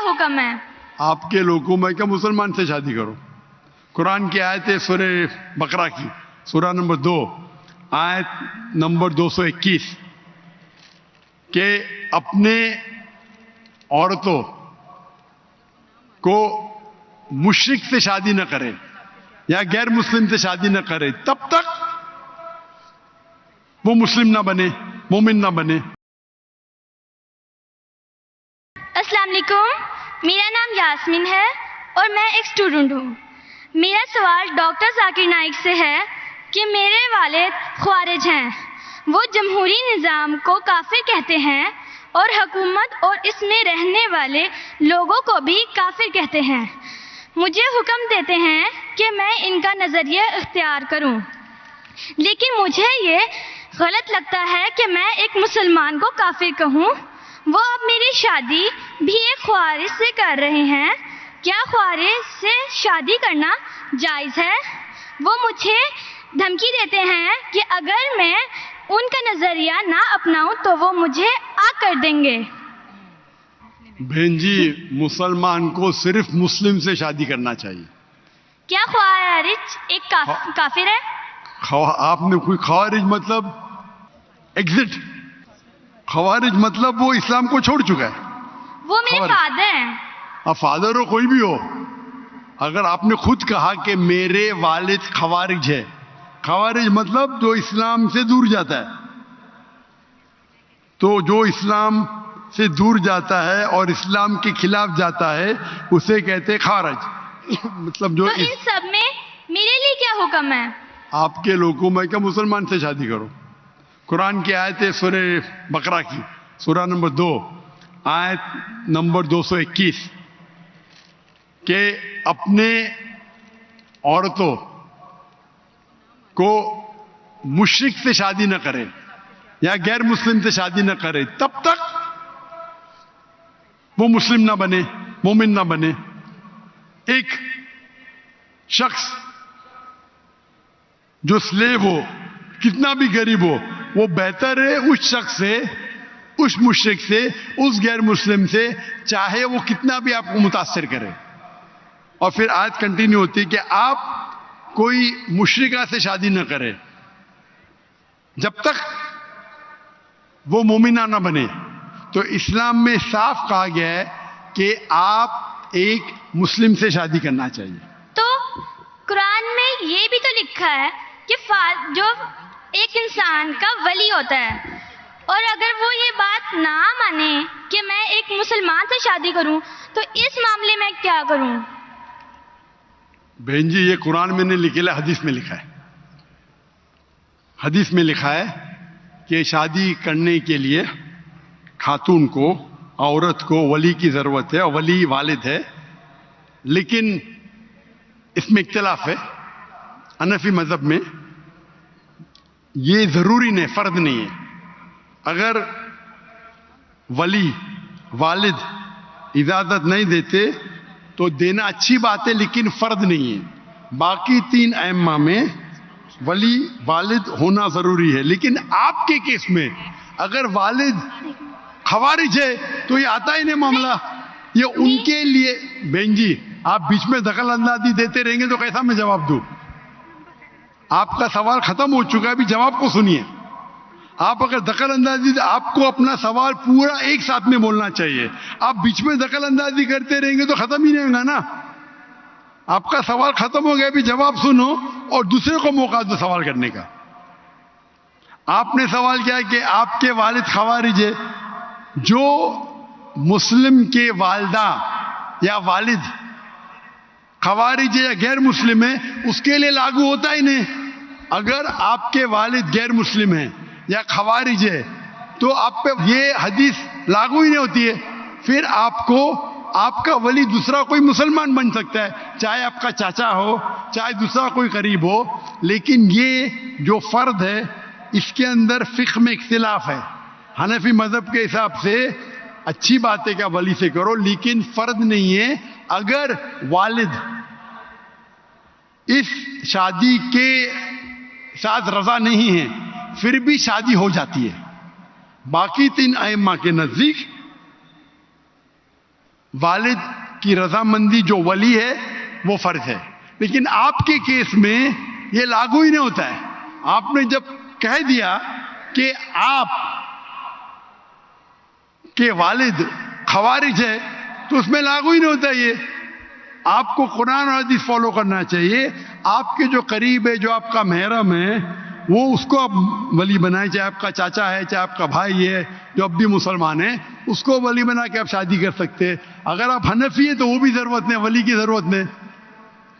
حکم ہے؟ آپ کے لوگوں میں کہ مسلمان سے شادی کرو. قرآن کی آیت ہے سورہ بقرہ کی سورہ نمبر 2 آیت نمبر 221 کہ اپنے عورتوں کو مشرک سے شادی نہ کرے یا غیر مسلم سے شادی نہ کرے تب تک وہ مسلم نہ بنے، مومن نہ بنے. السلام علیکم، میرا نام یاسمین ہے اور میں ایک اسٹوڈنٹ ہوں. میرا سوال ڈاکٹر ذاکر نائک سے ہے کہ میرے والد خوارج ہیں. وہ جمہوری نظام کو کافر کہتے ہیں اور حکومت اور اس میں رہنے والے لوگوں کو بھی کافر کہتے ہیں. مجھے حکم دیتے ہیں کہ میں ان کا نظریہ اختیار کروں، لیکن مجھے یہ غلط لگتا ہے کہ میں ایک مسلمان کو کافر کہوں. وہ اب میری شادی بھی ایک خوارج سے کر رہے ہیں. کیا خوارج سے شادی کرنا جائز ہے؟ وہ مجھے دھمکی دیتے ہیں کہ اگر میں ان کا نظریہ نہ اپناؤں تو وہ مجھے آگ کر دیں گے. بہن جی، مسلمان کو صرف مسلم سے شادی کرنا چاہیے. کیا خوارج ایک کافر ہے؟ آپ نے کوئی خوارج مطلب ایگزٹ، خوارج مطلب وہ اسلام کو چھوڑ چکا ہے. وہ میرے فادر ہیں. اب فادر ہو کوئی بھی ہو، اگر آپ نے خود کہا کہ میرے والد خوارج ہے، خوارج مطلب جو اسلام سے دور جاتا ہے، تو جو اسلام سے دور جاتا ہے اور اسلام کے خلاف جاتا ہے اسے کہتے خوارج. مطلب جو تو ان سب میں میرے لیے کیا حکم ہے؟ آپ کے لوگوں میں کہ مسلمان سے شادی کرو. قرآن کی آیت ہے سورہ بقرہ کی سورہ نمبر 2 آیت نمبر 221 کہ اپنے عورتوں کو مشرک سے شادی نہ کرے یا غیر مسلم سے شادی نہ کرے تب تک وہ مسلم نہ بنے، مومن نہ بنے. ایک شخص جو سلیو ہو، کتنا بھی غریب ہو، وہ بہتر ہے اس شخص سے، اس مشرک سے، اس غیر مسلم سے، چاہے وہ کتنا بھی آپ کو متاثر کرے. اور پھر آیت کنٹینیو ہوتی ہے کہ آپ کوئی مشرکہ سے شادی نہ کرے جب تک وہ مومنہ نہ بنے. تو اسلام میں صاف کہا گیا ہے کہ آپ ایک مسلم سے شادی کرنا چاہیے. تو قرآن میں یہ بھی تو لکھا ہے کہ جو ایک انسان کا ولی ہوتا ہے، اور اگر وہ یہ بات نہ مانے کہ میں ایک مسلمان سے شادی کروں تو اس معاملے میں کیا کروں؟ بہن جی، یہ قرآن میں نہیں لکھا ہے، حدیث میں لکھا ہے. حدیث میں لکھا ہے کہ شادی کرنے کے لیے خاتون کو، عورت کو ولی کی ضرورت ہے، اور ولی والد ہے. لیکن اس میں اختلاف ہے. حنفی مذہب میں یہ ضروری نہیں، فرض نہیں ہے. اگر ولی والد اجازت نہیں دیتے تو دینا اچھی بات ہے، لیکن فرض نہیں ہے. باقی 3 ائمہ میں ولی والد ہونا ضروری ہے. لیکن آپ کے کیس میں اگر والد خوارج ہے تو یہ آتا ہی نہیں معاملہ. یہ ان کے لیے بہن جی، آپ بیچ میں دخل اندازی دیتے رہیں گے تو کیسا میں جواب دوں؟ آپ کا سوال ختم ہو چکا ہے، ابھی جواب کو سنیے. آپ اگر دخل اندازی، آپ کو اپنا سوال پورا ایک ساتھ میں بولنا چاہیے. آپ بیچ میں دخل اندازی کرتے رہیں گے تو ختم ہی نہیں ہوگا نا. آپ کا سوال ختم ہو گیا، ابھی جواب سنو اور دوسرے کو موقع دو سوال کرنے کا. آپ نے سوال کیا کہ آپ کے والد خوارج ہے. جو مسلم کے والدہ یا والد خوارج ہے یا غیر مسلم ہے اس کے لیے لاگو ہوتا ہی نہیں. اگر آپ کے والد غیر مسلم ہیں یا خوارج ہے تو آپ پہ یہ حدیث لاگو ہی نہیں ہوتی ہے. پھر آپ کو آپ کا ولی دوسرا کوئی مسلمان بن سکتا ہے، چاہے آپ کا چاچا ہو، چاہے دوسرا کوئی قریب ہو. لیکن یہ جو فرد ہے اس کے اندر فقہ میں اختلاف ہے. حنفی مذہب کے حساب سے اچھی بات ہے کہ ولی سے کرو، لیکن فرض نہیں ہے. اگر والد اس شادی کے ساتھ رضا نہیں ہے پھر بھی شادی ہو جاتی ہے. باقی 3 ائمہ کے نزدیک والد کی رضامندی جو ولی ہے وہ فرض ہے. لیکن آپ کے کیس میں یہ لاگو ہی نہیں ہوتا ہے. آپ نے جب کہہ دیا کہ آپ کے والد خوارج ہے تو اس میں لاگو ہی نہیں ہوتا. یہ آپ کو قرآن اور حدیث فالو کرنا چاہیے. آپ کے جو قریب ہے, جو آپ کا محرم ہے, وہ اس کو آپ ولی بنائیں, چاہے آپ کا چاچا ہے, چاہے آپ کا بھائی ہے جو اب بھی مسلمان ہے, اس کو ولی بنا کے آپ شادی کر سکتے. اگر آپ حنفی ہیں تو وہ بھی ضرورت نہیں, ولی کی ضرورت نہیں.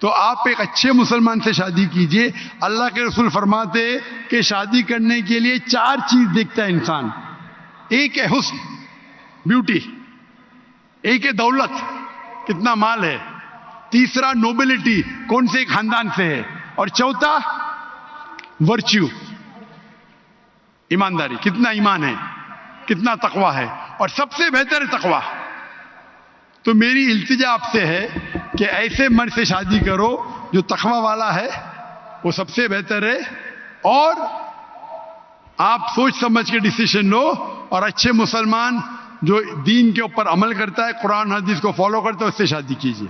تو آپ ایک اچھے مسلمان سے شادی کیجئے. اللہ کے رسول فرماتے کہ شادی کرنے کے لیے 4 چیز دیکھتا ہے انسان. ایک ہے حسن, بیوٹی. ایک ہے دولت, کتنا مال ہے. تیسرا نوبلٹی, کون سے خاندان سے ہے. اور چوتھا ورچیو, ایمانداری, کتنا ایمان ہے, کتنا تقوی ہے. اور سب سے بہتر ہے تقوی. تو میری التجا آپ سے ہے کہ ایسے مرد سے شادی کرو جو تقوی والا ہے, وہ سب سے بہتر ہے. اور آپ سوچ سمجھ کے ڈیسیشن لو, اور اچھے مسلمان جو دین کے اوپر عمل کرتا ہے, قرآن حدیث کو فالو کرتا ہے, اس سے شادی کیجیے.